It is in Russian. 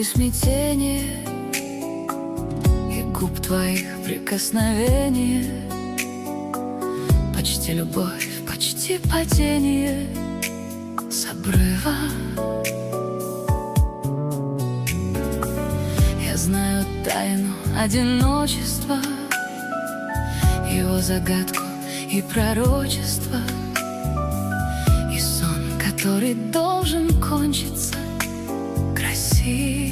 смятение и губ твоих прикосновение. Почти любовь, почти падение с обрыва. Я знаю тайну одиночества, его загадку и пророчество, и сон, который должен кончиться красиво.